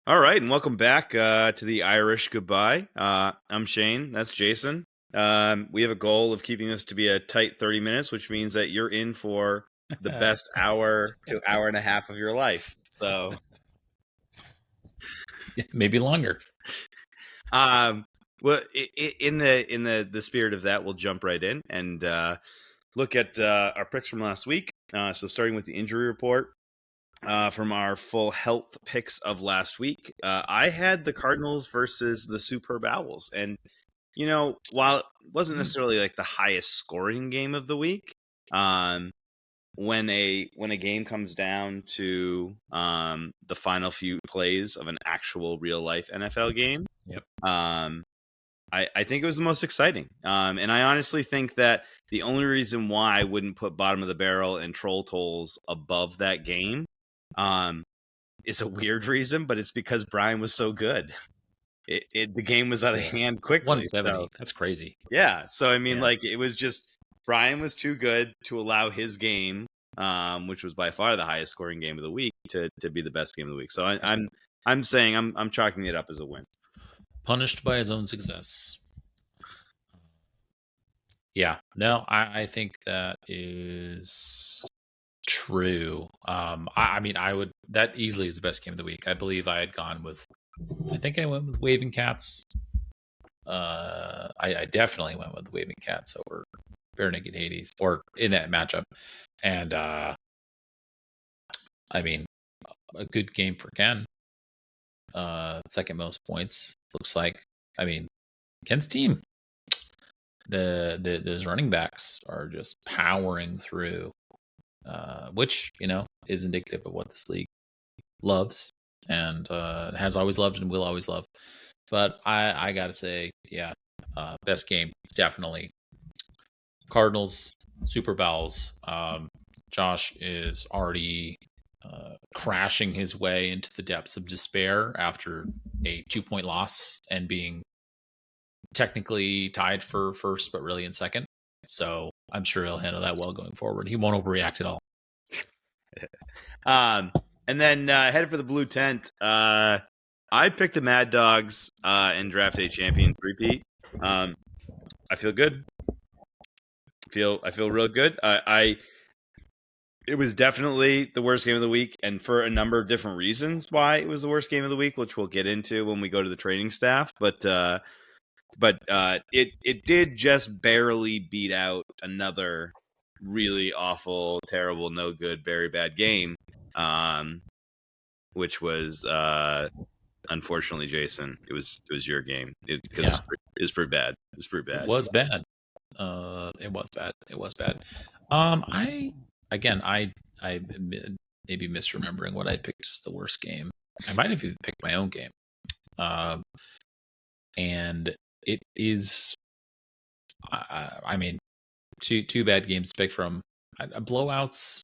All right, and welcome back to the Irish Goodbye. I'm Shane. That's Jason. We have a goal of keeping this to be a tight 30 minutes, which means that you're in for the best hour to hour and a half of your life. So, Maybe longer. well, in the spirit of that, we'll jump right in and look at our picks from last week. So, starting with the injury report. From our full health picks of last week, I had the Cardinals versus the Superb Owls, and while it wasn't necessarily like the highest scoring game of the week, um, when a game comes down to the final few plays of an actual real life NFL game, Yep. I think it was the most exciting. And I honestly think that the only reason why I wouldn't put bottom of the barrel and troll tolls above that game is a weird reason, but it's because Brian was so good. The game was out of hand quickly. 170. So, That's crazy. yeah. So, I mean, Yeah. it was just Brian was too good to allow his game, which was by far the highest scoring game of the week, to be the best game of the week. So I'm saying I'm chalking it up as a win. Punished by his own success. Yeah. No, I think that is true. I mean, that easily is the best game of the week. I believe I think I went with Waving Cats. I definitely went with Waving Cats over Bare Naked Hades, or in that matchup. And I mean, a good game for Ken. Second most points, looks like. I mean, Ken's team, those running backs are just powering through, which is indicative of what this league loves and has always loved and will always love. But I gotta say, yeah, best game is definitely Cardinals Super Bowls. Josh is already crashing his way into the depths of despair after a 2-point loss and being technically tied for first, but really in second. So I'm sure he'll handle that well going forward. He won't overreact at all. And then headed for the blue tent. I picked the Mad Dogs in Draft Day Champion 3-peat. I feel good. I feel real good. It was definitely the worst game of the week, and for a number of different reasons why it was the worst game of the week, which we'll get into when we go to the training staff. But it did just barely beat out another really awful, terrible, no good, very bad game, which was unfortunately, Jason, it was your game. It was pretty bad. It was pretty bad. It was bad. It was bad. It was bad. I may be misremembering what I picked as the worst game. I might have even picked my own game. And it is, I mean, two bad games to pick from. Blowouts,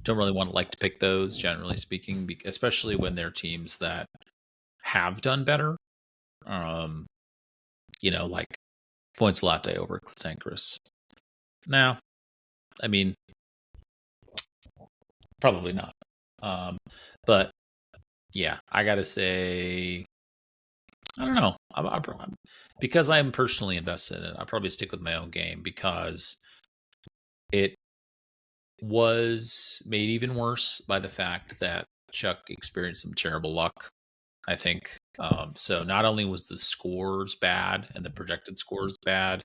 don't really want to pick those, generally speaking, especially when they're teams that have done better. Like Points Latte over Clitankoris. Now, I mean, probably not. But yeah, I gotta say, I don't know. Because I'm personally invested in it, I'll probably stick with my own game because it was made even worse by the fact that Chuck experienced some terrible luck, I think. So not only was the scores bad and the projected scores bad,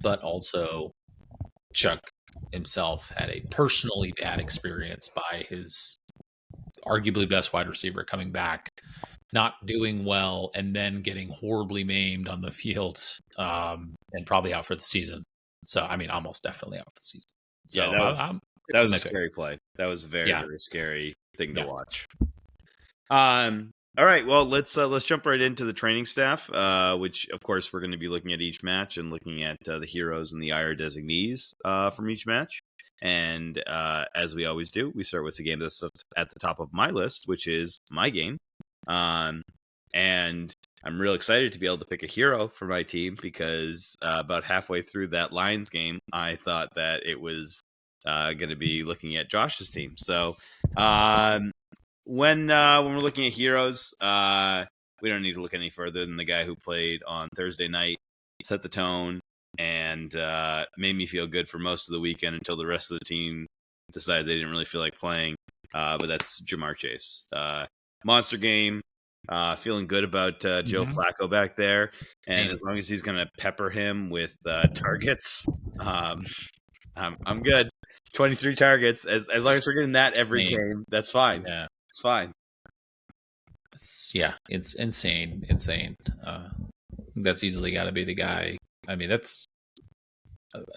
but also Chuck himself had a personally bad experience by his arguably best wide receiver coming back, not doing well, and then getting horribly maimed on the field, and probably out for the season. So, I mean, almost definitely out for the season. So, yeah, that was a scary play. That was a very, very scary thing to watch. All right, well, let's jump right into the training staff, which, of course, we're going to be looking at each match and looking at the heroes and the IR designees from each match. And as we always do, we start with the game that's at the top of my list, which is my game. And I'm real excited to be able to pick a hero for my team because about halfway through that Lions game, I thought that it was going to be looking at Josh's team. So when we're looking at heroes, we don't need to look any further than the guy who played on Thursday night, set the tone, and made me feel good for most of the weekend until the rest of the team decided they didn't really feel like playing. But that's Jamar Chase. Monster game. Feeling good about Joe Flacco back there, and as long as he's going to pepper him with targets, I'm good. 23 targets. As long as we're getting that every game, that's fine. Yeah, it's fine. It's insane. That's easily got to be the guy. I mean, that's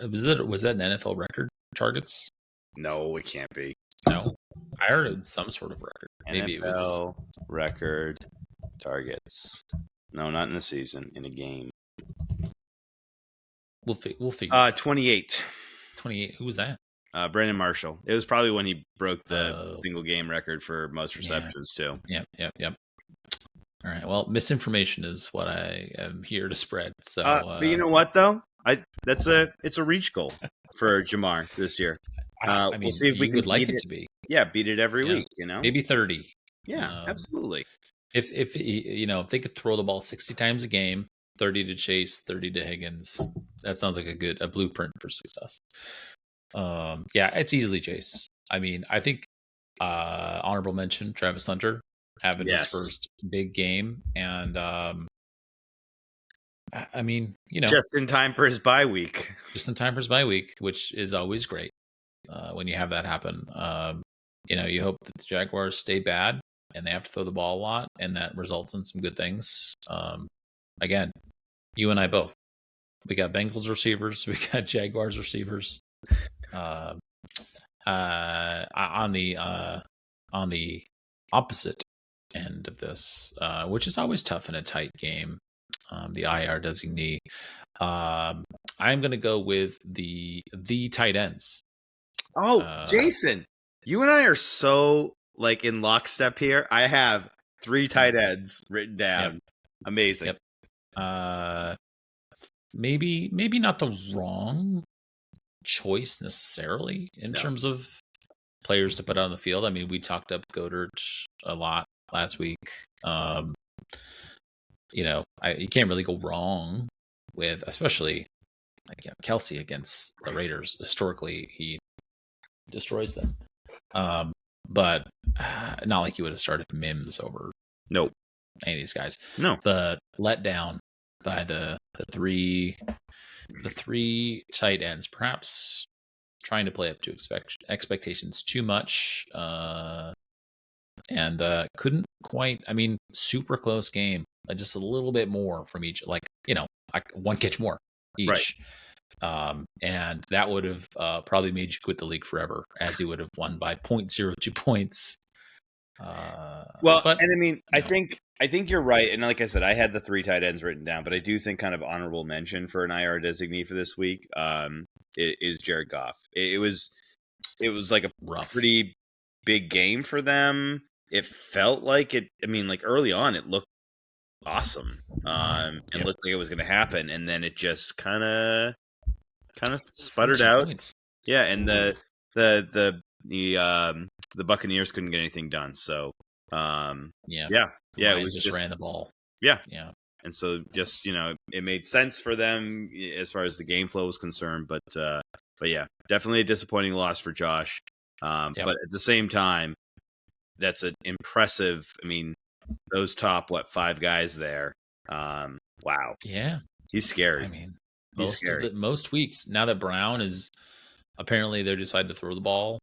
was that an NFL record targets? No, it can't be. No, I heard it was some sort of record. Maybe NFL it was record targets. No, not in a season. In a game. We'll figure. 28. 28. Who was that? Brandon Marshall. It was probably when he broke the single game record for most receptions too. Yep. All right. Well, misinformation is what I am here to spread. So, but you know what though? It's a reach goal for Jamar this year. I mean, we'll see if we can like it to be. Yeah, beat it every week. You know, maybe 30. Yeah, absolutely. If if they could throw the ball 60 times a game, 30 to Chase, 30 to Higgins, that sounds like a blueprint for success. Yeah, it's easily Chase. I mean, I think honorable mention Travis Hunter having his first big game, and I mean, just in time for his bye week. Just in time for his bye week, which is always great when you have that happen. You hope that the Jaguars stay bad and they have to throw the ball a lot, and that results in some good things. Again, you and I both. We got Bengals receivers, we got Jaguars receivers. On the opposite end of this, which is always tough in a tight game, the IR designee. I'm going to go with the tight ends. Oh, Jason, you and I are so like in lockstep here. I have 3 tight ends written down. Yep. Amazing. Yep. Maybe not the wrong choice necessarily in terms of players to put on the field. I mean, we talked up Goddard a lot last week. You can't really go wrong with, especially Kelsey against the Raiders. Historically, he destroys them. But not like you would have started Mims over any of these guys. No. But let down by the three tight ends, perhaps trying to play up to expectations too much, and couldn't quite. I mean, super close game, just a little bit more from each. One catch more each, and that would have probably made you quit the league forever, as he would have won by 0.02 points. I think you're right, and like I said, I had the 3 tight ends written down, but I do think kind of honorable mention for an IR designee for this week is Jared Goff. It was like a pretty big game for them. It felt like it. I mean, like early on, it looked awesome, and looked like it was going to happen, and then it just kind of sputtered out. Points. Yeah, and the Buccaneers couldn't get anything done. So it was just ran the ball. Yeah. And so just it made sense for them as far as the game flow was concerned. But yeah, definitely a disappointing loss for Josh. But at the same time, that's an impressive. I mean, those top 5 guys there. Wow. Yeah, he's scary. I mean, most weeks now that Brown is apparently they decided to throw the ball.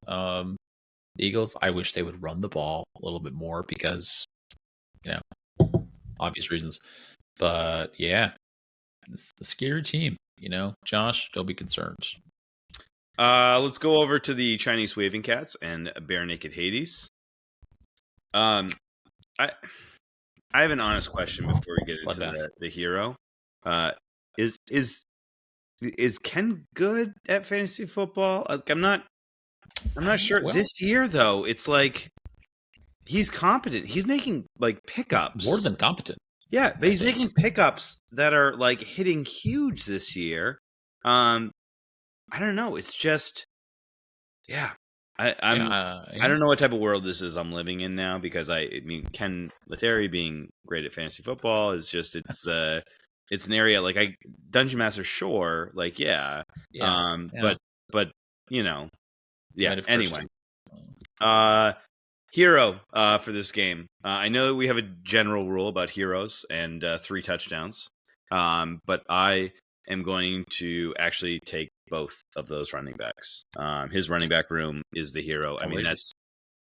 The Eagles, I wish they would run the ball a little bit more because, obvious reasons. But yeah, it's a scary team. Josh, don't be concerned. Let's go over to the Chinese Waving Cats and Bare Naked Hades. I have an honest question before we get into the hero. Is Ken good at fantasy football? I'm not sure. Well, this year though, it's like he's competent. He's making pickups. More than competent. Yeah, but he's making pickups that are hitting huge this year. I don't know. It's just, I don't know what type of world this is I'm living in now, because I mean, Ken Letary being great at fantasy football is just it's an area like Dungeon Master, sure, like yeah. but you know, You yeah. might have cursed Anyway, him. hero for this game. I know that we have a general rule about heroes and 3 touchdowns, but I am going to actually take both of those running backs. His running back room is the hero. I mean, that's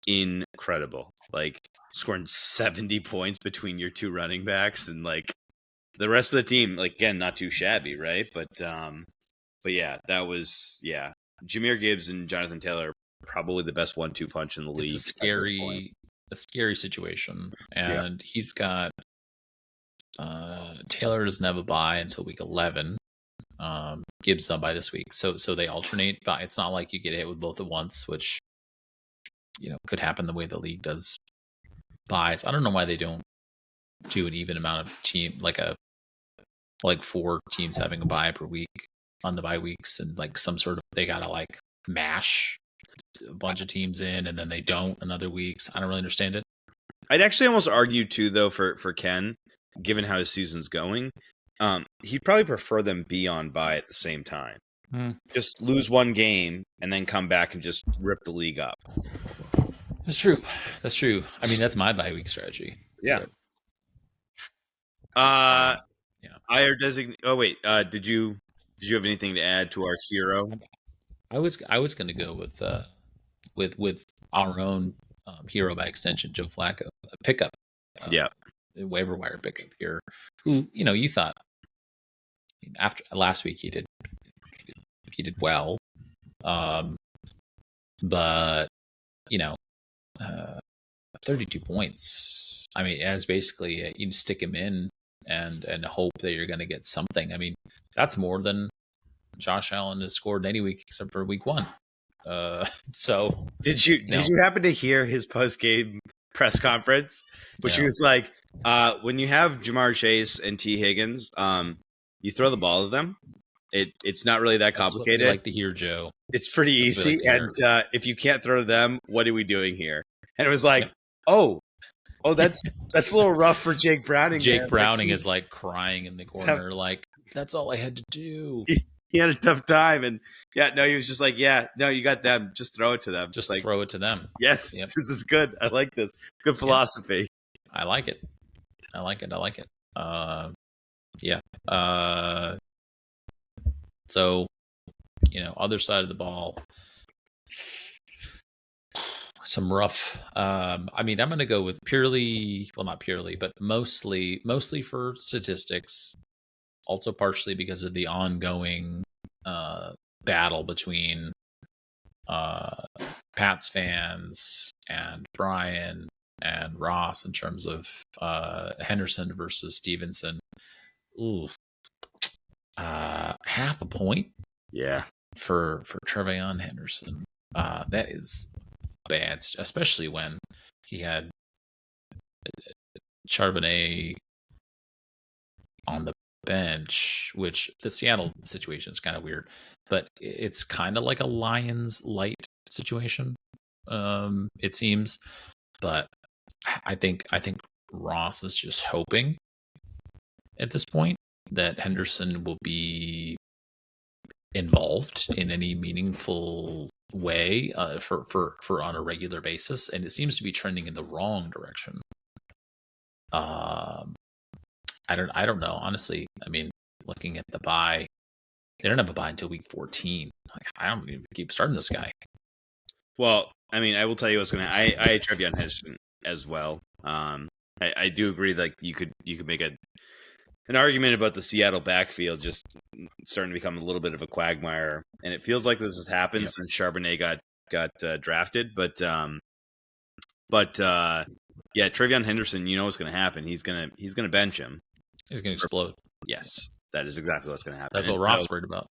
incredible. Like, scoring 70 points between your 2 running backs, and like the rest of the team, like, again, not too shabby, right? But yeah, that was Jahmyr Gibbs and Jonathan Taylor, probably the best 1-2 punch in the league. It's a scary situation, and he's got Taylor doesn't have a bye until week 11. Gibbs on by this week, so they alternate. But it's not like you get hit with both at once, which could happen the way the league does buys. I don't know why they don't do an even amount of team, like 4 teams having a bye per week on the bye weeks, and like some sort of, they gotta like mash a bunch of teams in, and then they don't in other weeks. I don't really understand it. I'd actually almost argue too, though, for Ken, given how his season's going, he'd probably prefer them be on bye at the same time. Just lose one game and then come back and just rip the league up. That's true. I mean, that's my bye week strategy. Yeah. So. Hire designate. Oh wait, did you have anything to add to our hero? I was going to go with our own hero by extension, Joe Flacco, a pickup. Waiver wire pickup here. Who you thought after last week he did well, but 32 points. I mean, as basically you stick him in and hope that you're going to get something. I mean, that's more than Josh Allen has scored in any week except for week 1. So did you happen to hear his post game press conference, which he was like, when you have Jamar Chase and T Higgins, you throw the ball to them. It's not really that complicated. That's what we like to hear, Joe. It's pretty easy. And if you can't throw to them, what are we doing here? And it was like, oh, that's a little rough for Jake Browning. Jake Browning is like crying in the corner, like, that's all I had to do. He had a tough time, and he was just like, you got them. Just throw it to them. Just like, throw it to them. Yes, This is good. I like this. Good philosophy. I like it. So, other side of the ball, some rough. I mean, I'm going to go with not purely, but mostly for statistics. Also, partially because of the ongoing battle between Pats fans and Brian and Ross in terms of Henderson versus Stevenson. Ooh, half a point. Yeah, for Trevion Henderson. That is bad, especially when he had Charbonnet on the bench, which the Seattle situation is kind of weird, but it's kind of like a Lions light situation, it seems. But I think Ross is just hoping at this point that Henderson will be involved in any meaningful way for on a regular basis, and it seems to be trending in the wrong direction. I don't know, honestly. I mean, looking at the bye, they don't have a bye until week 14. Like, I don't even keep starting this guy. Well, I mean, I will tell you what's going to. I had Trevion Henderson as well. I do agree. Like, you could make an argument about the Seattle backfield just starting to become a little bit of a quagmire, and it feels like this has happened since Charbonnet got drafted. But Trevion Henderson, you know what's going to happen. He's gonna bench him. He's going to explode. Yes, that is exactly what's going to happen. That's what Ross worried about.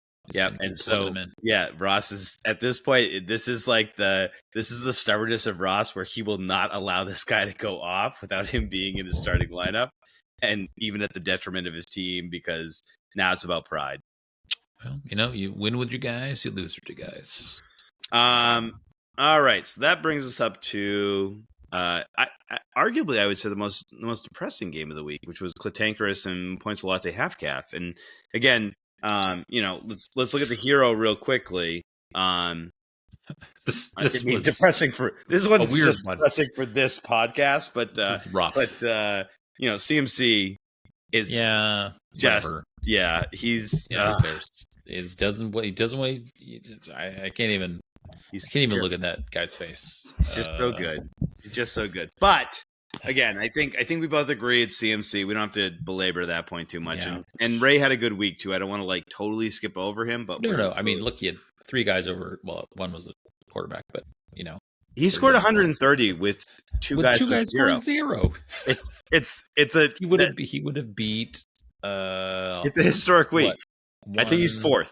Ross is at this point. This is the stubbornness of Ross, where he will not allow this guy to go off without him being in the starting lineup, and even at the detriment of his team, because now it's about pride. Well, you win with your guys, you lose with your guys. All right, so that brings us up to arguably I would say the most depressing game of the week, which was Clitankoris and Points Latte Half Calf. And again, let's look at the hero real quickly. This was depressing for this one's a weird just one. depressing for this podcast, but This is rough. CMC is whatever. He's who cares? He doesn't I can't even look at that guy's face. He's just so good. He's just so good. But again, I think we both agree it's CMC. We don't have to belabor that point too much. Yeah. And Ray had a good week too. I don't want to totally skip over him, but no. I mean, look, you had 3 guys over. Well, one was a quarterback, but he scored 130 with two guys scoring 0. It's a he would have beat. It's a historic week. I think he's 4th,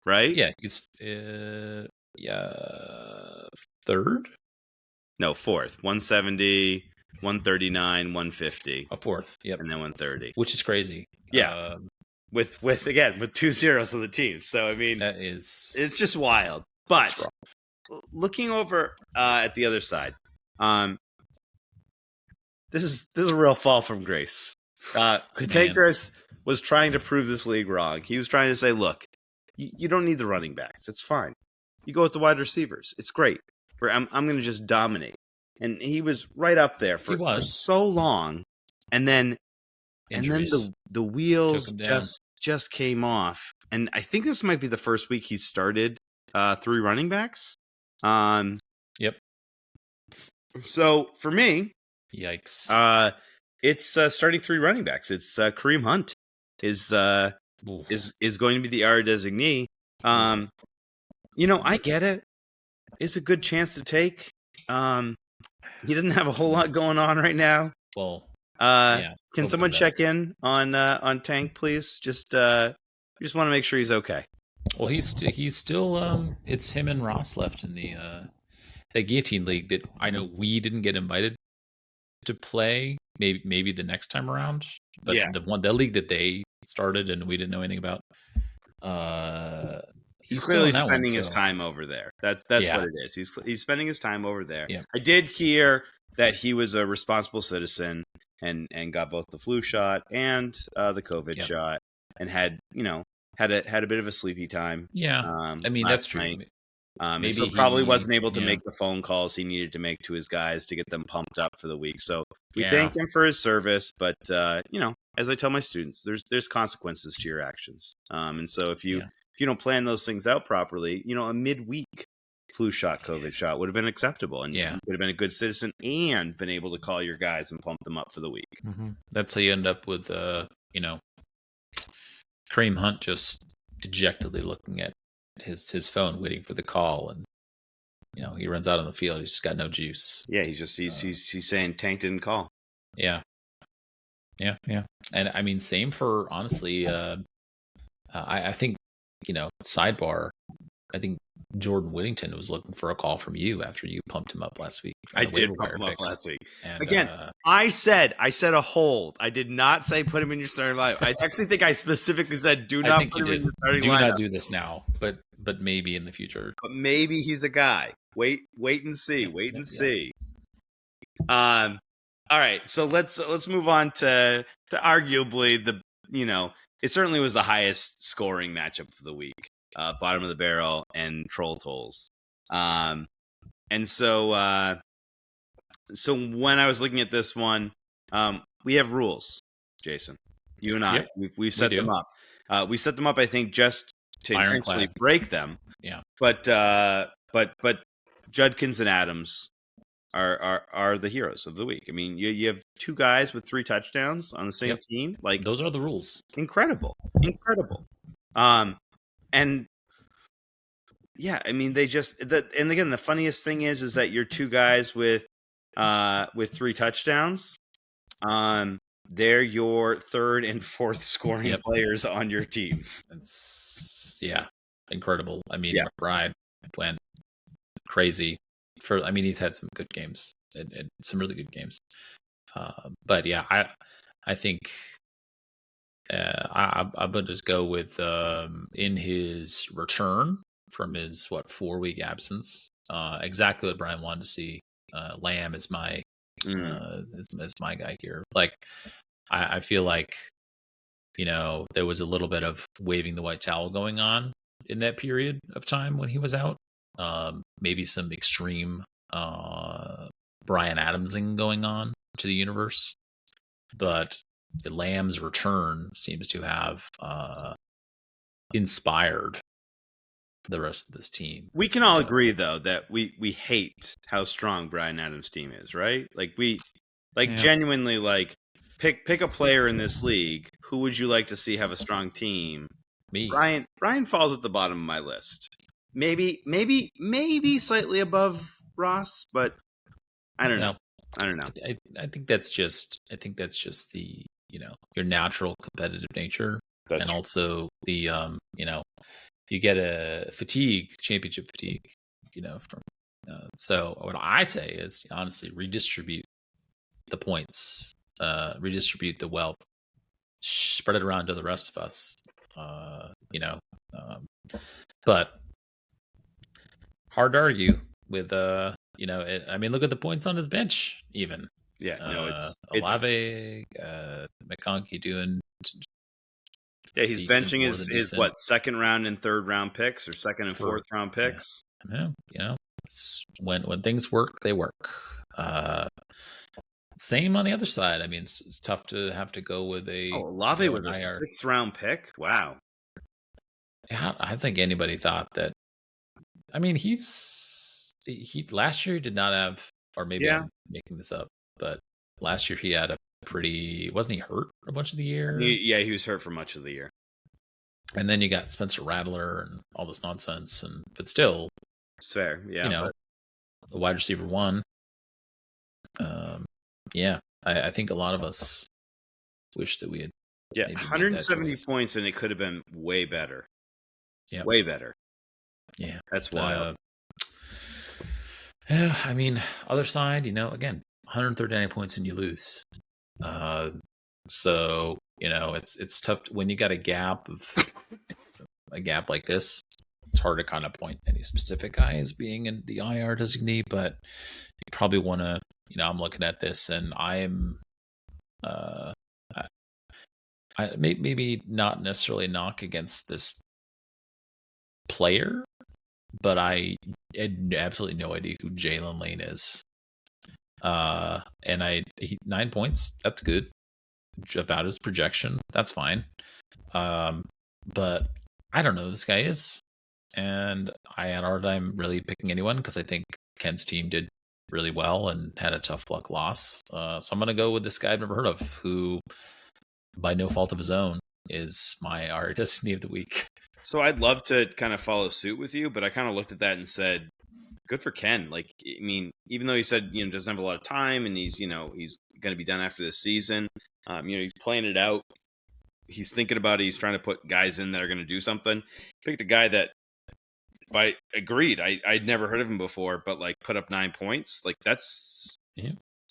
right? Yeah, he's 3rd. No, 4th. 170, 139, 150. 4th. Yep, and then 130, which is crazy. Yeah, with 2 zeros on the team. So I mean, it's just wild. But looking over at the other side, this is a real fall from grace. Clitankoris was trying to prove this league wrong. He was trying to say, look, you don't need the running backs. It's fine. You go with the wide receivers. It's great. I'm going to just dominate. And he was right up there for so long. And then the wheels just came off. And I think this might be the first week he started 3 running backs. Yep. So for me, yikes. It's starting 3 running backs. It's Kareem Hunt is going to be the R designee. I get it. It's a good chance to take. He doesn't have a whole lot going on right now. Well, can someone check in on Tank, please? Just want to make sure he's okay. Well, he's still. It's him and Ross left in the Guillotine League that I know we didn't get invited to play. Maybe the next time around. But the league that they started and we didn't know anything about. He's clearly spending his time over there. That's what it is. He's spending his time over there. Yeah. I did hear that he was a responsible citizen and got both the flu shot and the COVID shot, and had a bit of a sleepy time. Yeah, I mean that's true. Night. Maybe so probably wasn't able to make the phone calls he needed to make to his guys to get them pumped up for the week. So we thank him for his service, but as I tell my students, there's consequences to your actions. And so if you don't plan those things out properly, a midweek flu shot, COVID shot would have been acceptable, and you would have been a good citizen and been able to call your guys and pump them up for the week. Mm-hmm. That's how you end up with Kareem Hunt just dejectedly looking at his phone, waiting for the call, and he runs out on the field. He's just got no juice. Yeah, he's saying Tank didn't call. Yeah, and I mean, same for honestly. I think sidebar. I think Jordan Whittington was looking for a call from you after you pumped him up last week. I did pump him up last week. And, again, I said a hold. I did not say put him in your starting lineup. I actually think I specifically said do not put him in your starting lineup. Do not do this now, but maybe in the future. But maybe he's a guy. Wait and see. Wait and see. All right, so let's move on to arguably it certainly was the highest scoring matchup of the week. Bottom of the barrel and Troll Tolls. And so when I was looking at this one, we have rules, Jason. You and I, we've set them up. We set them up, I think, just to intentionally break them. Yeah. But Judkins and Adams are the heroes of the week. I mean, you have 2 guys with 3 touchdowns on the same team. Like, those are the rules. Incredible. And yeah, I mean, and again, the funniest thing is that you're 2 guys with 3 touchdowns. They're your 3rd and 4th scoring players on your team. It's incredible. I mean, McBride went crazy he's had some good games and some really good games. But yeah, I think I'm going to just go with in his return from his 4-week absence. exactly what Brian wanted to see. Lamb is my Mm. is my guy here. Like, I feel like, there was a little bit of waving the white towel going on in that period of time when he was out. Maybe some extreme Brian Adamsing going on to the universe, but the Lamb's return seems to have inspired the rest of this team. We can all agree though that we hate how strong Brian Adams' team is, right? Like Yeah. genuinely like pick a player in this league. Who would you like to see have a strong team? Me. Brian falls at the bottom of my list. Maybe slightly above Ross, but I don't know. I don't know. I think that's just the your natural competitive nature, That's and true. also the you get a championship fatigue, from so what I say is honestly redistribute the points, redistribute the wealth, spread it around to the rest of us, but hard to argue with I mean, look at the points on his bench even. Yeah, no, it's Olave, McConkey doing yeah, he's decent, benching more than his decent. what, second round and third round picks or second and fourth round picks. Yeah, when things work, they work. Same on the other side. I mean, it's tough to have to go with Olave was an a IR. sixth round pick. Wow. I think anybody thought that. I mean, he last year did not have, or maybe Yeah. I'm making this up, but last year he had a wasn't he hurt a bunch of the year? He was hurt for much of the year. And then you got Spencer Rattler and all this nonsense, but still, it's fair. Yeah, the wide receiver one. Yeah, I think a lot of us wish that we had. Yeah, 170 points, and it could have been way better. Yeah, way better. Yeah, that's wild. Yeah, I mean, other side, again, 139 points and you lose. So it's tough when you got a gap like this. It's hard to kind of point any specific guy as being in the IR designee, but you probably want to. I'm looking at this and I'm. I maybe not necessarily knock against this player, but I had absolutely no idea who Jalen Lane is. And 9 points, that's good. About his projection, that's fine. But I don't know who this guy is. And I had a hard time really picking anyone because I think Ken's team did really well and had a tough luck loss. So I'm going to go with this guy I've never heard of, who, by no fault of his own, is my IR destiny of the week. So I'd love to kind of follow suit with you, but I kind of looked at that and said, good for Ken. Like, I mean, even though he said, doesn't have a lot of time and he's going to be done after this season, he's playing it out. He's thinking about it. He's trying to put guys in that are going to do something. Picked a guy that agreed. I'd never heard of him before, but like put up 9 points. Like that's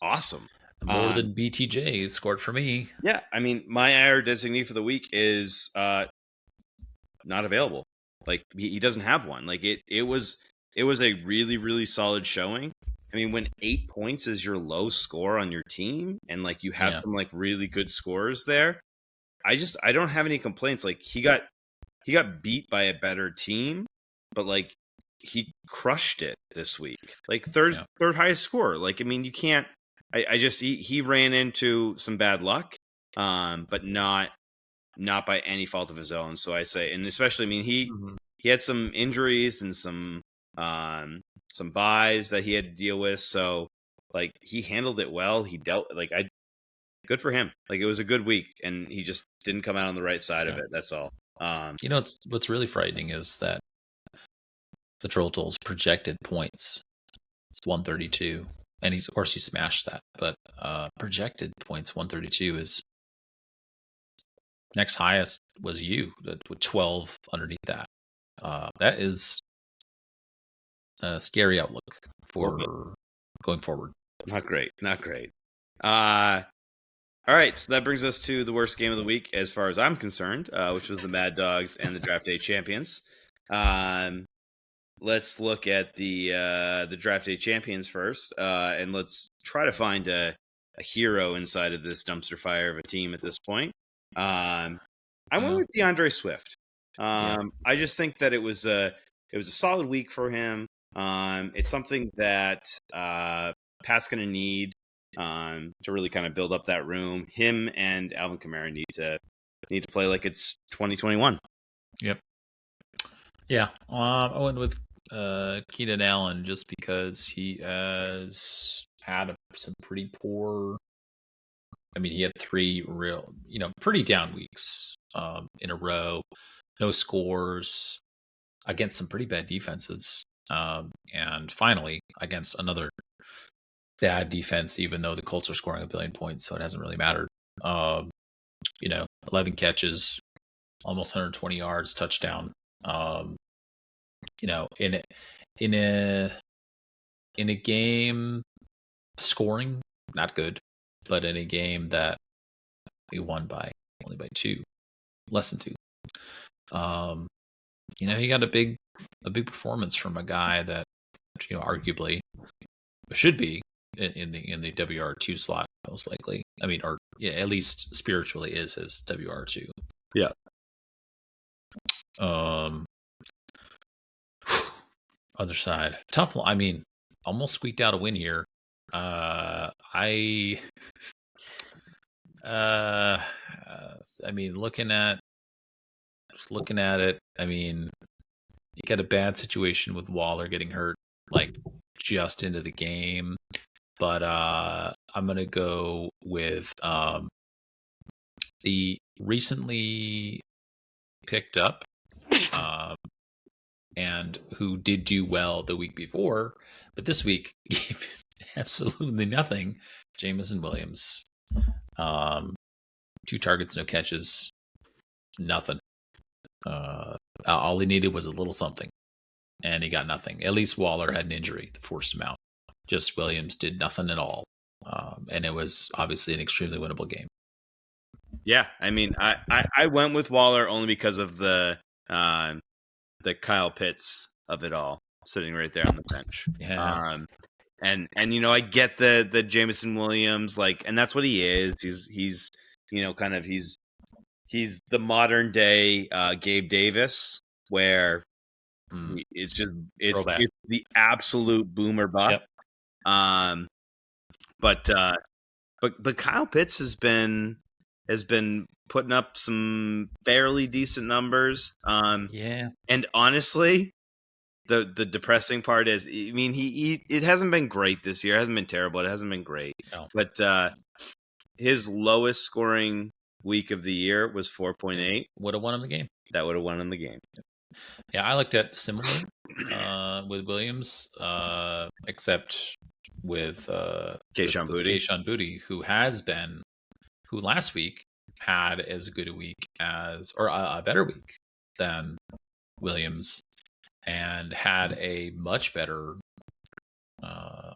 awesome. More than BTJ scored for me. Yeah. I mean, my IR designee for the week is not available. Like he doesn't have one. Like it was a really, really solid showing. I mean, when 8 points is your low score on your team and like you have some like really good scorers there, I don't have any complaints. Like he got beat by a better team, but like he crushed it this week. Like third highest score. Like, I mean, you can't he ran into some bad luck, but not by any fault of his own. So I say, and especially, I mean, he had some injuries and some buys that he had to deal with. So like he handled it well. He dealt good for him. Like it was a good week and he just didn't come out on the right side of it. That's all. What's really frightening is that the Troll Toll's projected points is 132. And of course he smashed that, but projected points 132 is next highest was you with 12 underneath that. That is a scary outlook for going forward. Not great. All right, so that brings us to the worst game of the week as far as I'm concerned, which was the Mad Dogs and the Draft Day champions. let's look at the draft day champions first, and let's try to find a hero inside of this dumpster fire of a team at this point. I went Yeah. with DeAndre Swift. Yeah. I just think that it was a solid week for him. It's something that Pat's going to need to really kind of build up that room. Him and Alvin Kamara need to play like it's 2021. Yep. Yeah. I went with Keenan Allen just because he has had some pretty poor. I mean, he had 3 real, pretty down weeks in a row. No scores against some pretty bad defenses. And finally, against another bad defense, even though the Colts are scoring a billion points, so it hasn't really mattered. 11 catches, almost 120 yards, touchdown. In a in a game scoring not good, but in a game that we won by only by 2, less than 2. He got a big performance from a guy that arguably should be in the WR2 slot most likely. I mean, or yeah, at least spiritually is his WR2. Yeah. Other side, tough. I mean, almost squeaked out a win here. I mean, looking at it, I mean, you got a bad situation with Waller getting hurt, like just into the game. But I'm gonna go with the recently picked up and who did do well the week before, but this week gave absolutely nothing. Jameson Williams, 2 targets, no catches, nothing. All he needed was a little something, and he got nothing. At least Waller had an injury that forced him out. Just Williams did nothing at all, and it was obviously an extremely winnable game. Yeah, I mean, I went with Waller only because of the Kyle Pitts of it all, sitting right there on the bench. Yeah. And I get the Jameson Williams, like, and that's what he is. He's he's the modern day Gabe Davis, where it's the absolute boomer bust. Yep. But Kyle Pitts has been putting up some fairly decent numbers. Yeah. And honestly, the depressing part is, I mean, it hasn't been great this year. It hasn't been terrible. It hasn't been great. No. But his lowest scoring week of the year was 4.8. Would have won him the game. That would have won him the game. Yeah, I looked at similar with Williams, except with Kayshon Boutte, who last week had as good a week or a better week than Williams, and had a much better,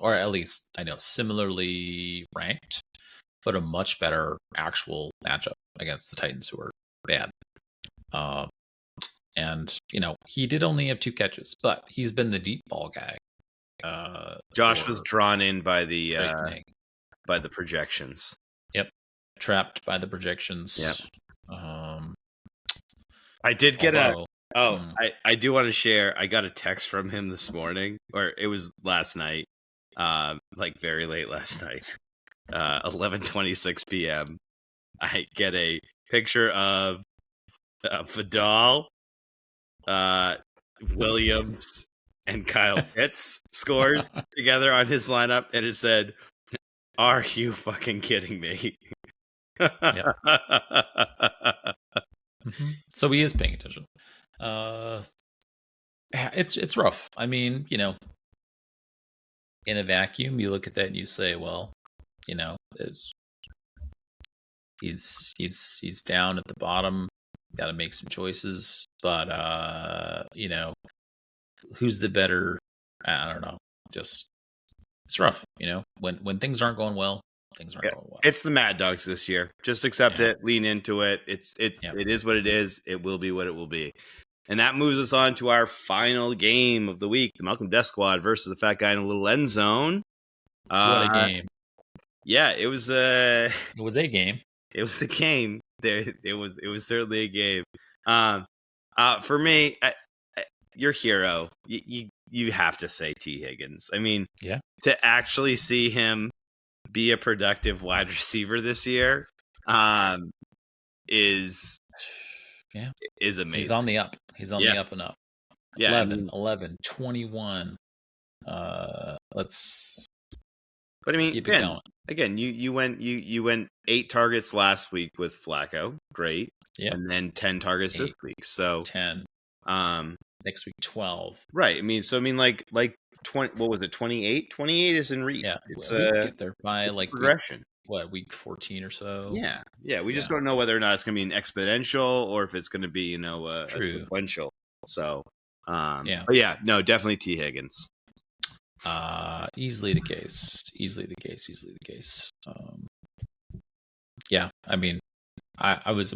or at least I know similarly ranked, but a much better actual matchup against the Titans, who are bad. And he did only have 2 catches, but he's been the deep ball guy. Josh was drawn in by the projections. Yep, trapped by the projections. Yep. I did get I do want to share. I got a text from him this morning, or it was last night, like very late last night, 11:26 p.m. I get a picture of Vidal, Williams, and Kyle Pitts scores together on his lineup, and it said, "Are you fucking kidding me?" So he is paying attention. It's rough. I mean, in a vacuum, you look at that and you say, well, he's down at the bottom. Got to make some choices, but who's the better? I don't know. Just it's rough. When things aren't going well, things aren't going well. It's the Mad Dogs this year. Just accept it. Lean into it. It is what it is. It will be what it will be. And that moves us on to our final game of the week, the Malcolm Death Squad versus the Fat Guy in a Little End Zone. What a game. Yeah, it was It was a game. It was a game. It was certainly a game. For me, your hero, you have to say T. Higgins. I mean, yeah, to actually see him be a productive wide receiver this year, is amazing. He's on the up. He's on the up and up. Yeah, 11, 21. Let's keep it going. Again, you went 8 targets last week with Flacco, great. Yeah, and then 10 targets this week. So 10. Next week 12. Right. I mean, like 20. What was it? 28. 28 is in reach. Yeah, it's we get there by like progression. Week 14 or so? Yeah. We just don't know whether or not it's going to be an exponential or if it's going to be a sequential. So, But yeah, no, definitely T. Higgins. Easily the case. Yeah, I mean, I was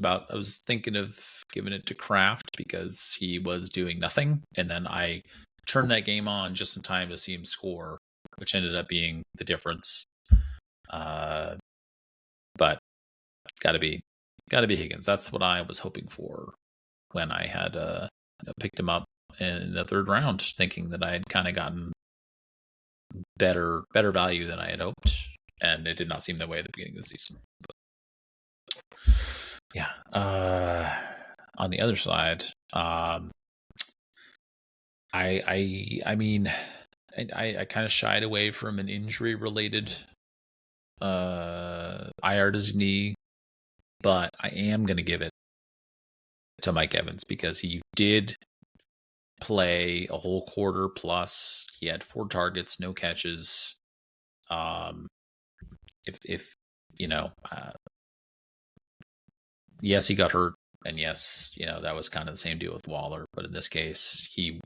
thinking of giving it to Kraft because he was doing nothing, and then I turned that game on just in time to see him score, which ended up being the difference. But gotta be Higgins. That's what I was hoping for when I had picked him up in the 3rd round, thinking that I had kind of gotten better value than I had hoped, and it did not seem that way at the beginning of the season. But yeah, on the other side, I mean, I kind of shied away from an injury related IR to his knee, but I am going to give it to Mike Evans because he did play a whole quarter plus. He had 4 targets, no catches. If yes, he got hurt, and yes, that was kind of the same deal with Waller. But in this case, he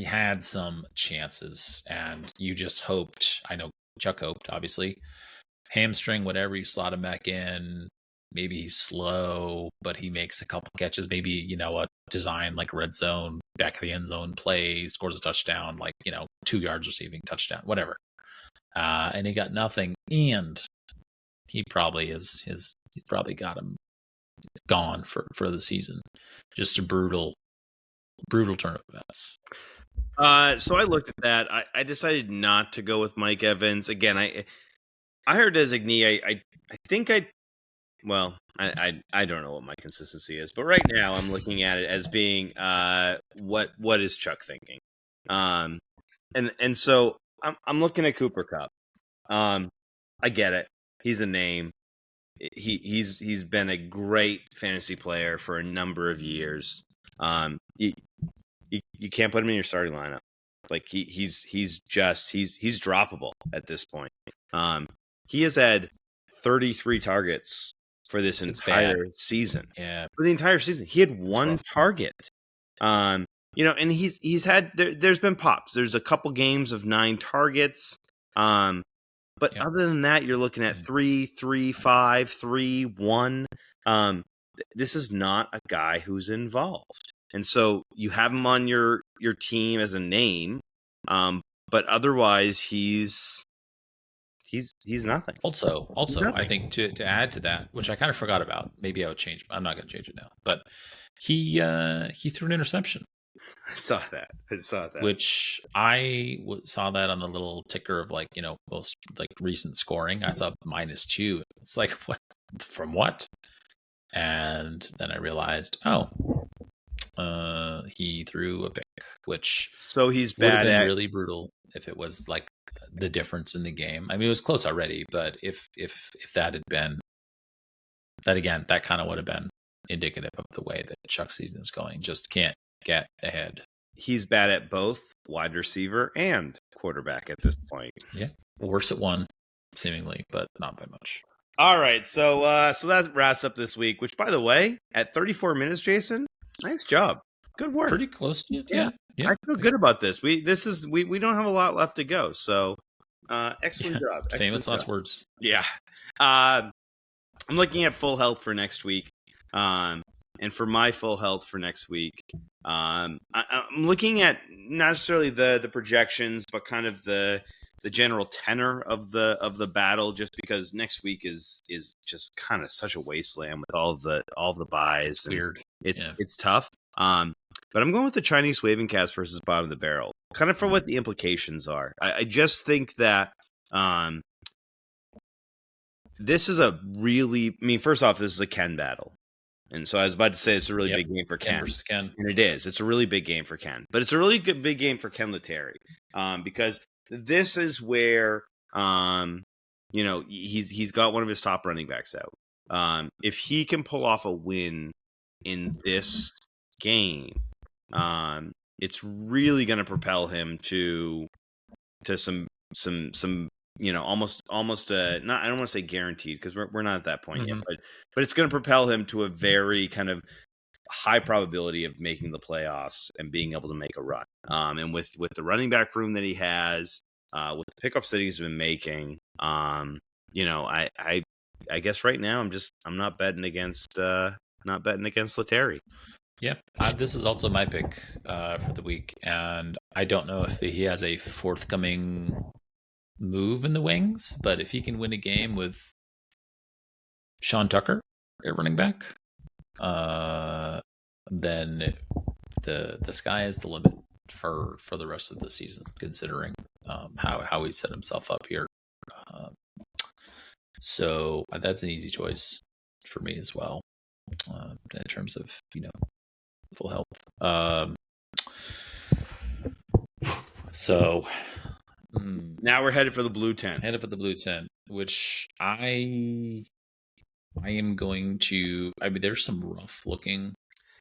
had some chances, and you just hoped. I know Chuck hoped, obviously, hamstring, whatever, you slot him back in. Maybe he's slow, but he makes a couple catches. Maybe, a design like red zone, back of the end zone play, scores a touchdown, 2 yards receiving, touchdown, whatever. And he got nothing. And he probably he's probably got him gone for the season. Just a brutal turn of events. So I looked at that. I decided not to go with Mike Evans. Again, I heard designee. I think I don't know what my consistency is, but right now I'm looking at it as being what is Chuck thinking? And so I'm looking at Cooper Kupp. I get it. He's a name. He's been a great fantasy player for a number of years. You can't put him in your starting lineup. Like he's droppable at this point. He has had 33 targets for this entire season. Yeah, for the entire season, he had 1 target. And he's had there's been pops. There's a couple games of 9 targets. But other than that, you're looking at 3, 3, 5, 3, 1. This is not a guy who's involved. And so you have him on your team as a name, but otherwise he's nothing. Also, I think to add to that, which I kind of forgot about, maybe I would change. I'm not going to change it now, but he threw an interception. I saw that. Which I saw that on the little ticker of most recent scoring. I saw -2. It's like, what? From what? And then I realized, he threw a pick, which so he's would bad have been really brutal if it was like the difference in the game. I mean, it was close already, but if that had been that again, that kind of would have been indicative of the way that Chuck's season is going. Just can't get ahead. He's bad at both wide receiver and quarterback at this point. Yeah, worse at one, seemingly, but not by much. All right, so that wraps up this week. Which, by the way, at 34 minutes, Jason, nice job, good work. Pretty close to it. Yeah. I feel good about this. We don't have a lot left to go, so excellent job. Famous last words. Yeah. I'm looking at full health for next week. And for my full health for next week, I'm looking at not necessarily the projections, but kind of the general tenor of the battle, just because next week is just kind of such a wasteland with all the buys. It's weird. It's tough. But I'm going with the Chinese waving cast versus bottom of the barrel, kind of for what the implications are. I just think that this is a really, I mean, first off, this is a Ken battle. And so I was about to say it's a really big game for Ken. Versus Ken. And it is. It's a really big game for Ken. But it's a really good big game for Ken Letary. Because this is where he's got one of his top running backs out. If he can pull off a win in this game, it's really going to propel him to some almost not, I don't want to say guaranteed, because we're not at that point yet, but it's going to propel him to a very kind of high probability of making the playoffs and being able to make a run. And with the running back room that he has, with the pickups that he's been making, I guess right now I'm not betting against Letary. Yeah, this is also my pick for the week, and I don't know if he has a forthcoming move in the wings, but if he can win a game with Sean Tucker at running back, then the sky is the limit for the rest of the season, considering how he set himself up here. So that's an easy choice for me as well, in terms of full health. So now we're headed for the blue tent. Which I am going to. I mean, there's some rough looking.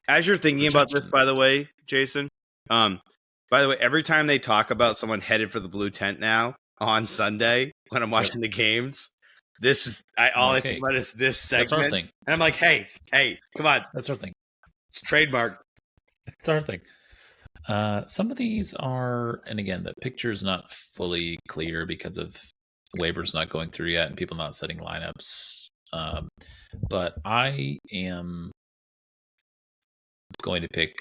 As you're thinking about this, by the way, Jason. By the way, every time they talk about someone headed for the blue tent now on Sunday when I'm watching the games, this is all I think about is this segment. That's our thing. And I'm like, hey, come on. That's our thing. It's trademark. It's our thing. Some of these are, and again, the picture is not fully clear because of waivers not going through yet and people not setting lineups. But I am going to pick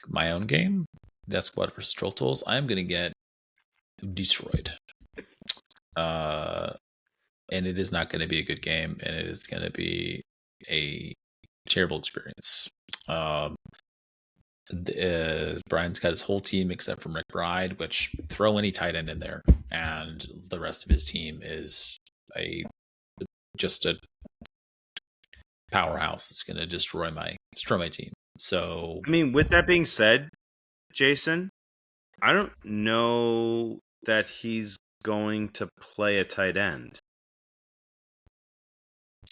my own game, Death Squad versus Troll Tools. I'm going to get destroyed. And it is not going to be a good game, and it is going to be a terrible experience. Brian's got his whole team except for McBride, which throw any tight end in there, and the rest of his team is just a powerhouse. It's going to destroy my team. So, I mean, with that being said, Jason, I don't know that he's going to play a tight end.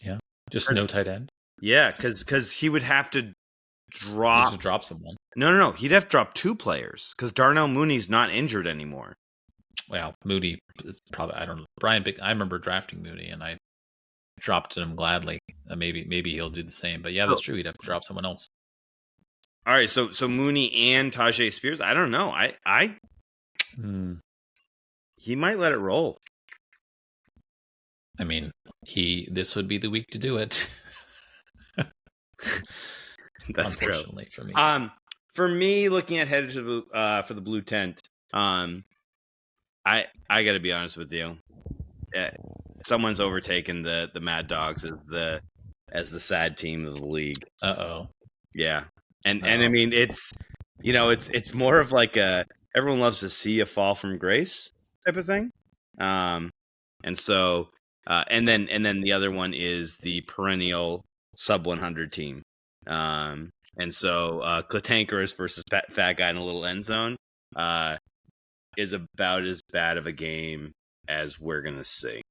Yeah, just no tight end. Yeah, because he would have to drop someone. No. He'd have to drop two players because Darnell Mooney's not injured anymore. Well, Mooney is probably, I don't know. Brian, I remember drafting Mooney and I dropped him gladly. Maybe he'll do the same. But yeah, that's true. He'd have to drop someone else. All right, so Mooney and Tajay Spears. I don't know. He might let it roll. I mean, this would be the week to do it. That's unfortunately true. For me. For me, looking at headed to the for the blue tent, I got to be honest with you. Someone's overtaken the Mad Dogs as the sad team of the league. Yeah. And I mean, it's more of like everyone loves to see a fall from grace type of thing. And so and then the other one is the perennial sub 100 team. And so Clitankoris versus Fat Guy in a Little End Zone is about as bad of a game as we're gonna see.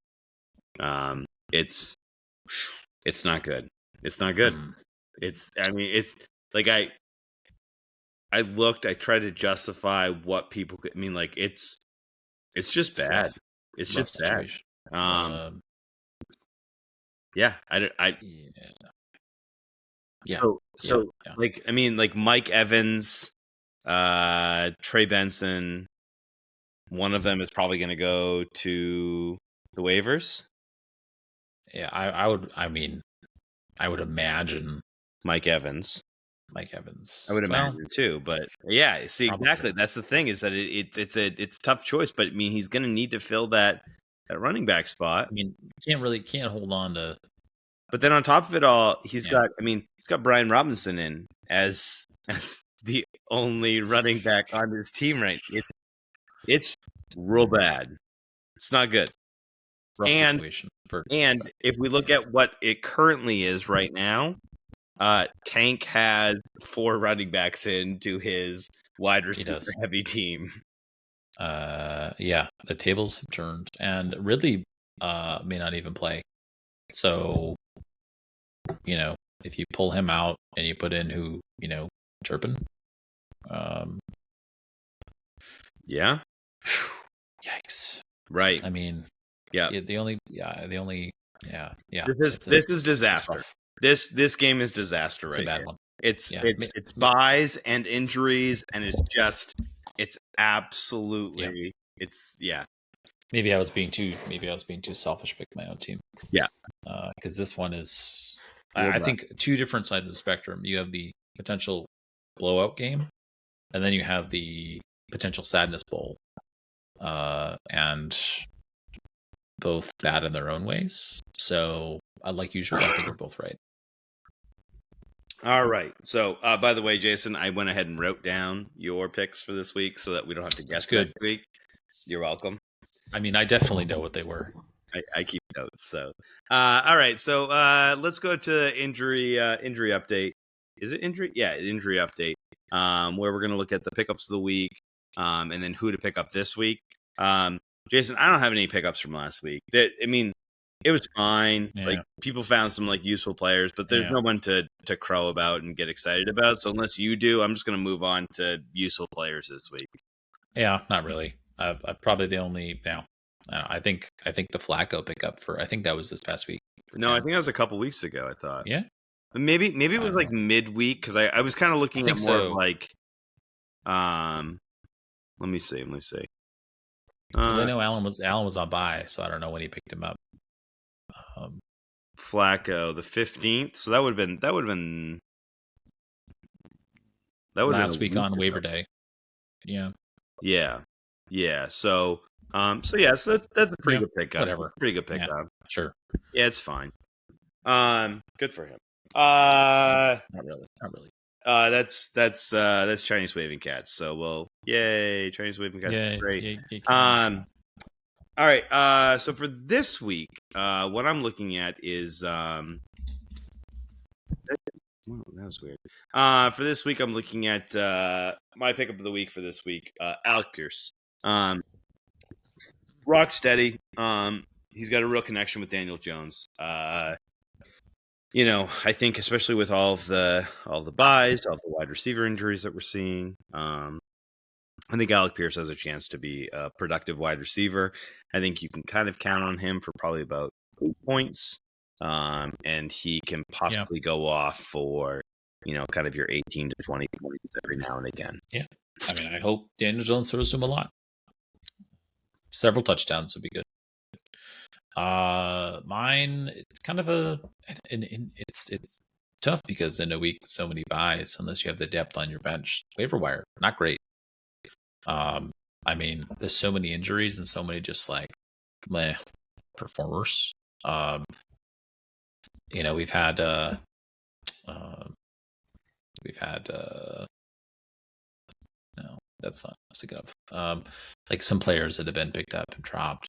It's not good. It's not good. It's like I tried to justify what people could, I mean, like it's just bad. It's just bad. Yeah. Like, I mean, like Mike Evans, Trey Benson, one of them is probably going to go to the waivers. Yeah, I would imagine Mike Evans. Mike Evans. I would Well, imagine too, but yeah, see, probably. exactly. That's the thing is that it's a tough choice, but I mean, he's going to need to fill that running back spot. I mean, can't hold on to. But then on top of it all, he's Yeah. got Brian Robinson in as the only running back on his team right. It's real bad. It's not good. Rough And situation. For if we look at what it currently is right now, Tank has 4 running backs into his wide receiver heavy team. Yeah, the tables have turned, and Ridley may not even play. So, if you pull him out and you put in who, Turpin, yeah, yikes. right. I mean, yeah. This is disaster. This game is disaster. It's right a bad here. one. It's buys and injuries, and it's absolutely Maybe I was being too selfish picking my own team. Yeah. Because this one is, Real I bad. think, two different sides of the spectrum. You have the potential blowout game, and then you have the potential sadness bowl, and both bad in their own ways. So, like usual, I think you're both right. All right. So, by the way, Jason, I went ahead and wrote down your picks for this week so that we don't have to guess next week. You're welcome. I mean, I definitely know what they were. I keep notes. So, all right. So, let's go to injury update. Is it injury? Yeah, injury update. Where we're going to look at the pickups of the week, and then who to pick up this week. Jason, I don't have any pickups from last week. It was fine. Yeah. Like, people found some useful players, but there's no one to crow about and get excited about. So unless you do, I'm just going to move on to useful players this week. Yeah, not really. I'm probably the only now. I think the Flacco pickup I think that was this past week. No, I think that was a couple weeks ago. I thought. Yeah. Maybe it was like midweek because I was kind of looking at more of like, let me see. Because I know Allen was on bye, so I don't know when he picked him up. Flacco the 15th, so that would have been last week on waiver day. Yeah. So so that's a pretty good pickup. Whatever. Pretty good pickup. Yeah, sure. Yeah, it's fine. Good for him. Not really. That's Chinese waving cats. So yay, Chinese waving cats. Yeah, great. Yeah. All right. So for this week, what I'm looking at is that was weird. For this week, I'm looking at my pickup of the week for this week, Alec Pierce. Rock steady. He's got a real connection with Daniel Jones. I think especially with all the buys, all the wide receiver injuries that we're seeing, I think Alec Pierce has a chance to be a productive wide receiver. I think you can kind of count on him for probably about 8 points, and he can possibly go off for kind of your 18 to 20 points every now and again. Yeah, I mean, I hope Daniel Jones throws him a lot. Several touchdowns would be good. Mine, it's kind of it's tough because in a week so many buys unless you have the depth on your bench. Waiver wire, not great. I mean, there's so many injuries and so many just like meh performers. We've had no, that's not what I was thinking of. Like some players that have been picked up, dropped,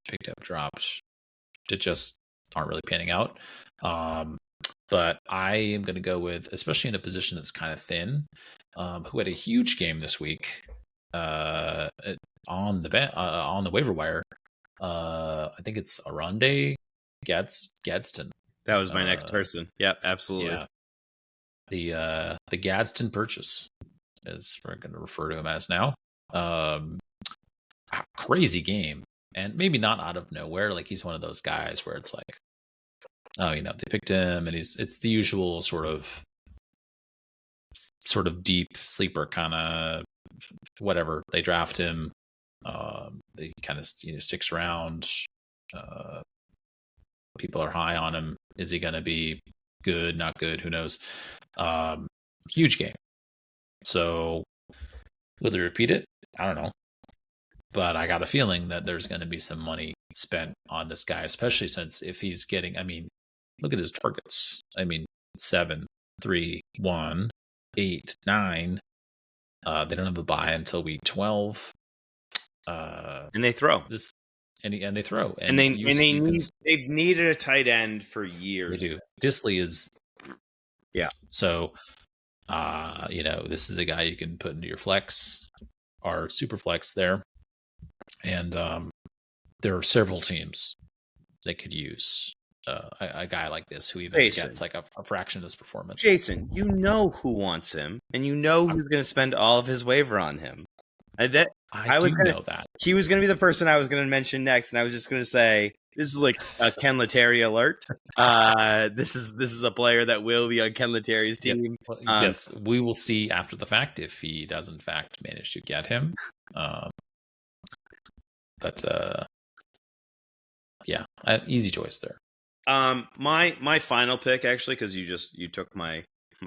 that just aren't really panning out. But I am going to go with, especially in a position that's kind of thin, who had a huge game this week on the waiver wire. I think it's Aronde Gadsden. That was my next person. Yep, absolutely. Yeah. The Gadsden purchase, as we're going to refer to him as now. Crazy game, and maybe not out of nowhere. Like he's one of those guys where it's like, oh, they picked him, and it's the usual sort of deep sleeper kind of whatever. They draft him. They kind of sticks around. People are high on him. Is he going to be good? Not good? Who knows? Huge game. So will they repeat it? I don't know. But I got a feeling that there's going to be some money spent on this guy, especially since if he's getting, I mean, look at his targets. I mean, 7, 3, 1, 8, 9. They don't have a bye until week 12. And they throw. This and they throw, And and they've needed a tight end for they years. do. Disley is So, this is a guy you can put into your flex or super flex there, and there are several teams that could use a guy like this who even gets like a fraction of his performance. Jason, you know who wants him, and you know who's going to spend all of his waiver on him. I know that. He was going to be the person I was going to mention next, and I was just going to say, this is like a Ken Letary alert. This is a player that will be on Ken Letary's team. Yep. Well, yes, we will see after the fact if he does in fact manage to get him. Easy choice there. My final pick, actually, because you took my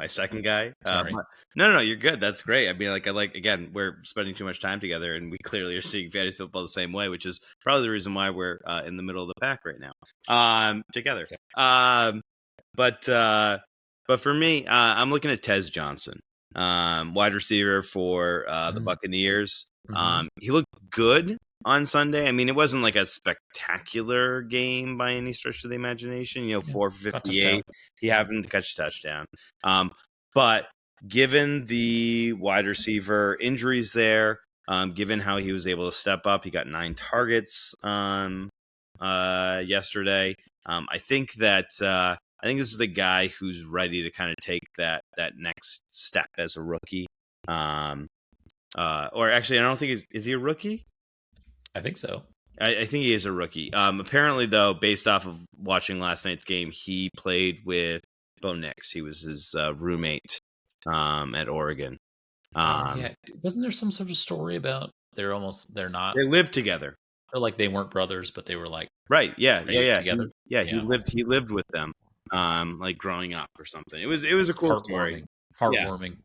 second guy. Sorry. No, you're good. That's great. I mean, again, we're spending too much time together, and we clearly are seeing fantasy football the same way, which is probably the reason why we're in the middle of the pack right now, together. But for me, I'm looking at Tez Johnson, wide receiver for the Buccaneers. He looked good on Sunday. I mean, it wasn't like a spectacular game by any stretch of the imagination. 4 for 58. He happened to catch a touchdown. But given the wide receiver injuries there, given how he was able to step up, he got 9 targets yesterday. I think this is the guy who's ready to kind of take that next step as a rookie. Or actually, I don't think is he a rookie? I think so. I think he is a rookie. Apparently, though, based off of watching last night's game, he played with Bo Nix. He was his roommate at Oregon. Wasn't there some sort of story about they lived together? Or like they weren't brothers, but they were like right. Yeah. Together. He lived with them, like growing up or something. It was a cool story. Heartwarming.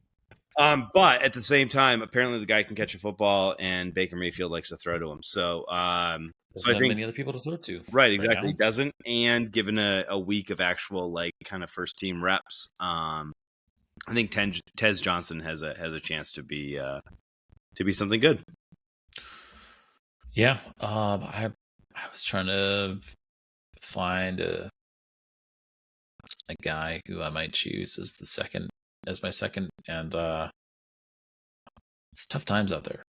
But at the same time, apparently the guy can catch a football, and Baker Mayfield likes to throw to him. So, so I think many other people to throw to. Right, exactly. He doesn't, and given a week of actual kind of first team reps, I think Tez Johnson has a chance to be something good. Yeah, I was trying to find a guy who I might choose as my second, and it's tough times out there.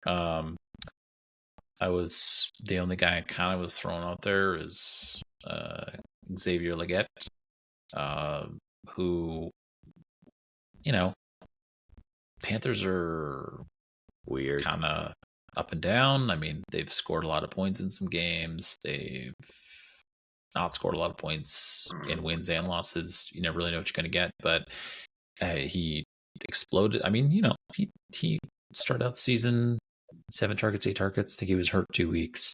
I was the only guy I kind of was throwing out there is Xavier Legette, who, Panthers are weird, kind of up and down. I mean, they've scored a lot of points in some games. They've not scored a lot of points in wins and losses. You never really know what you're going to get, but he exploded. I mean, he started out the season 7 targets, 8 targets. I think he was hurt 2 weeks.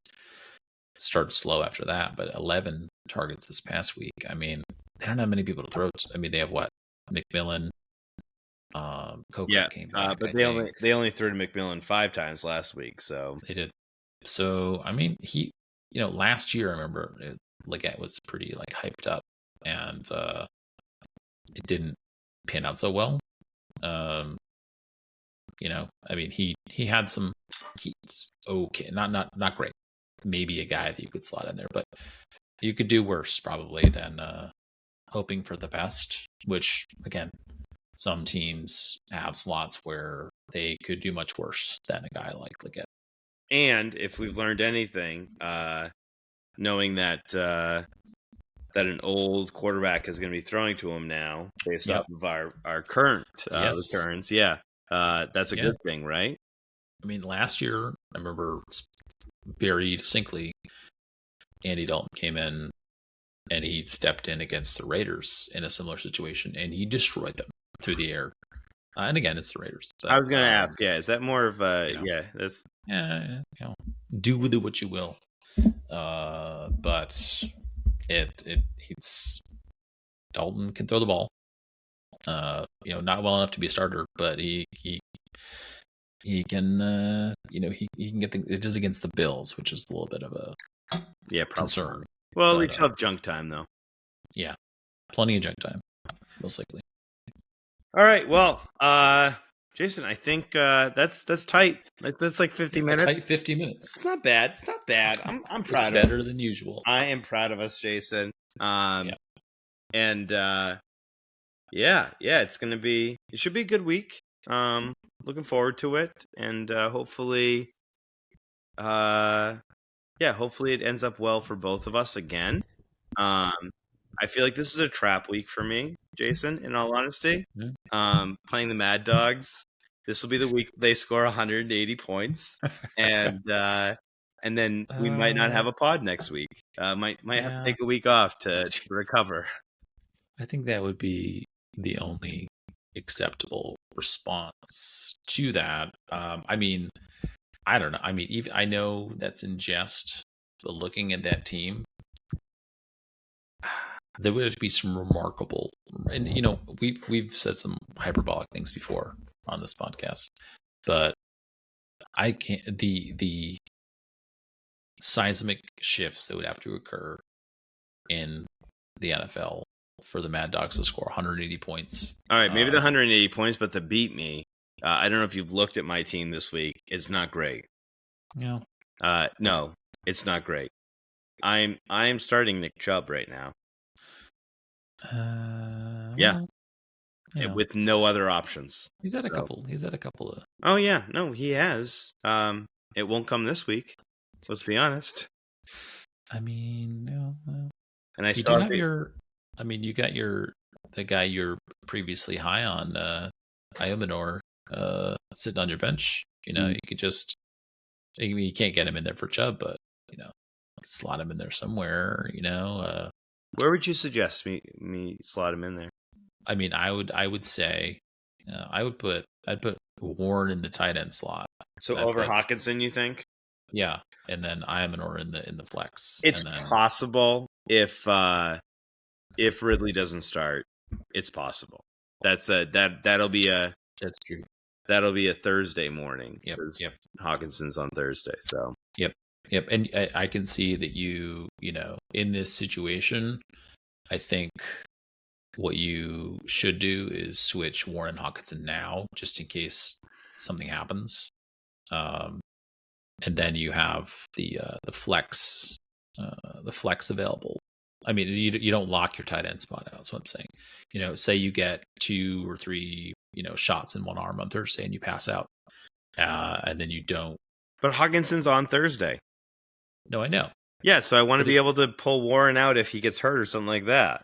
Started slow after that, but 11 targets this past week. I mean, they don't have many people to throw to. I mean, they have what? McMillan. Coco came back, but they only threw to McMillan 5 times last week, so they did. So I mean, he, last year I remember Legette was pretty hyped up, and it didn't pan out so well. I mean, he had some. He's okay, not great. Maybe a guy that you could slot in there, but you could do worse probably than hoping for the best. Which again, some teams have slots where they could do much worse than a guy like Legette. And if we've learned anything, knowing that an old quarterback is going to be throwing to him now, based off of our current returns, that's a good thing, right? I mean, last year I remember very distinctly, Andy Dalton came in and he stepped in against the Raiders in a similar situation, and he destroyed them through the air. And again, it's the Raiders. But, I was going to ask, is that more of a do with it what you will. But he's Dalton can throw the ball. Not well enough to be a starter, but he can he can get it is against the Bills, which is a little bit of a concern. Well, at least he'll have junk time though. Yeah, plenty of junk time, most likely. All right, well, Jason, I think that's tight. That's like 50 minutes. Tight 50 minutes. It's not bad. It's not bad. I'm proud. It's better than usual. I am proud of us, Jason. And it's gonna be. It should be a good week. Looking forward to it, and hopefully, hopefully it ends up well for both of us again. I feel like this is a trap week for me, Jason, in all honesty. Playing the Mad Dogs. This will be the week they score 180 points, and then we might not have a pod next week. Might have to take a week off to recover. I think that would be the only acceptable response to that. I mean, I don't know. I mean, even I know that's in jest, but looking at that team, there would be some remarkable, and we've said some hyperbolic things before on this podcast, but I can't. The seismic shifts that would have to occur in the NFL for the Mad Dogs to score 180 points. All right, maybe the 180 points, but to beat me, I don't know if you've looked at my team this week. It's not great. No. No, it's not great. I am starting Nick Chubb right now. With no other options. He's had a couple. He's had a couple of. Oh yeah, no, he has. It won't come this week. Let's be honest. I mean, no. And I you do have your. I mean, you got the guy you're previously high on, Iomanor, sitting on your bench. You could just. I mean, you can't get him in there for Chubb, but slot him in there somewhere. Where would you suggest me slot him in there? I mean, I would say, I'd put Warren in the tight end slot. So over Hawkinson, you think? Yeah, and then Iomanor in the flex. It's possible if Ridley doesn't start, it's possible. That's true. That'll be a Thursday morning. Yep. Hawkinson's on Thursday, so. Yep. And I can see that in this situation, I think what you should do is switch Warren and Hawkinson now, just in case something happens. And then you have the flex available. I mean, you don't lock your tight end spot out. That's what I'm saying. Say you get 2 or 3, shots in one arm on Thursday and you pass out, and then you don't. But Hawkinson's on Thursday. No, I know. Yeah, so I want to be able to pull Warren out if he gets hurt or something like that.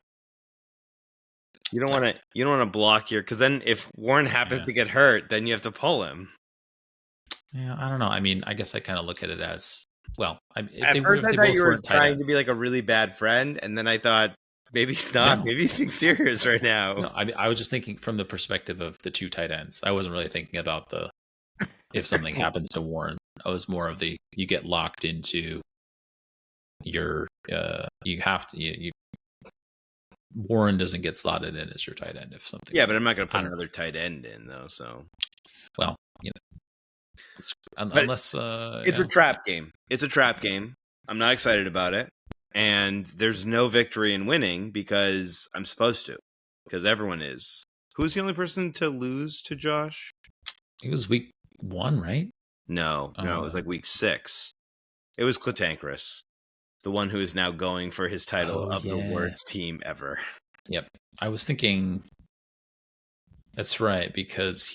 You don't want to block your, because then if Warren happens to get hurt, then you have to pull him. Yeah, I don't know. I mean, I guess I kind of look at it as, well, at first I thought you were trying to be like a really bad friend, and then I thought maybe he's not. No. Maybe he's being serious right now. No, I was just thinking from the perspective of the two tight ends. I wasn't really thinking about if something happens to Warren. I was more of you get locked into your you have to Warren doesn't get slotted in as your tight end if something. Yeah, but I'm not going to put another tight end in though. So, well, unless it's a trap game. It's a trap game. I'm not excited about it, and there's no victory in winning because I'm supposed to, because everyone is. Who's the only person to lose to Josh? It was week 1, right? No, it was like week 6. It was Clitankoris, the one who is now going for his title of the worst team ever. Yep. I was thinking that's right, because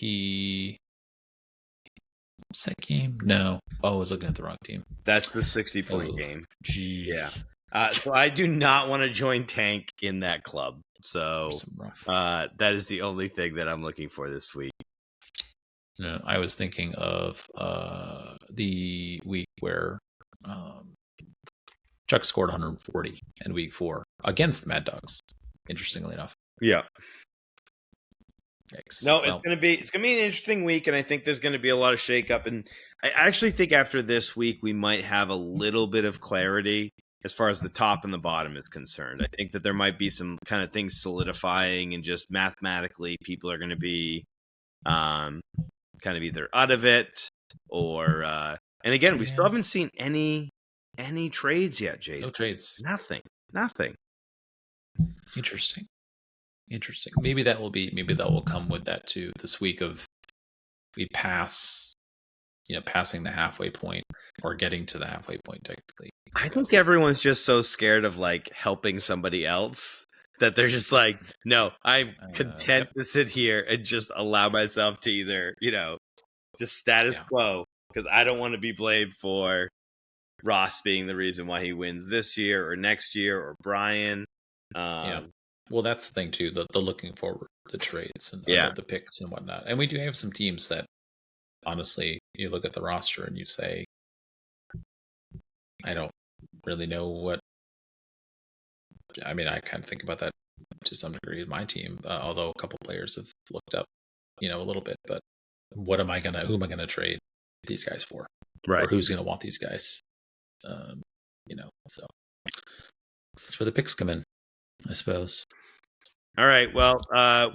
what's that game? No. Oh, I was looking at the wrong team. That's the 60-point game. Geez. Yeah. So I do not want to join Tank in that club. So that is the only thing that I'm looking for this week. No, I was thinking of the week where Chuck scored 140 in week 4 against the Mad Dogs. Interestingly enough. Yeah. Yikes. No, it's gonna be an interesting week, and I think there's gonna be a lot of shakeup. And I actually think after this week we might have a little bit of clarity as far as the top and the bottom is concerned. I think that there might be some kind of things solidifying, and just mathematically, people are going to be kind of either out of it or. And again, we still haven't seen any trades yet, Jason. No trades. Nothing. Interesting. Maybe that will come with that too. This week of we pass, passing the halfway point or getting to the halfway point technically. I think everyone's just so scared of like helping somebody else that they're just like, no, I'm content to sit here and just allow myself to either, just status quo, because I don't want to be blamed for Ross being the reason why he wins this year or next year, or Brian. Well, that's the thing too, the looking forward, the trades and the picks and whatnot. And we do have some teams that, honestly, you look at the roster and you say, I don't really know what. I mean, I kind of think about that to some degree in my team, although a couple players have looked up, a little bit. But who am I gonna trade these guys for? Right. Or who's gonna want these guys? So that's where the picks come in, I suppose. All right. Well,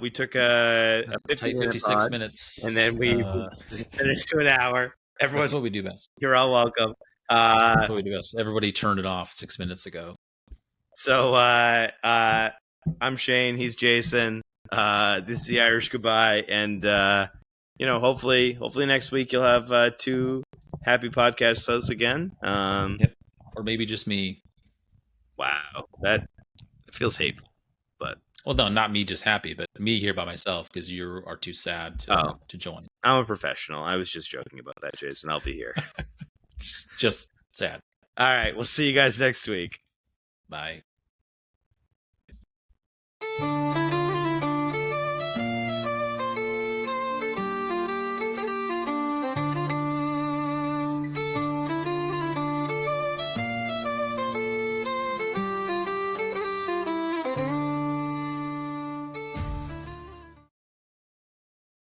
we took a 56 minutes, and then we finished to an hour. That's what we do best. You're all welcome. That's what we do best. Everybody turned it off 6 minutes ago. So I'm Shane. He's Jason. This is the Irish Goodbye, and hopefully next week you'll have 2 happy podcast hosts again. Or maybe just me. Wow, that feels hateful. But well, no, not me just happy, but me here by myself because you are too sad to join. I'm a professional. I was just joking about that, Jason. I'll be here. Just sad. All right, we'll see you guys next week. Bye.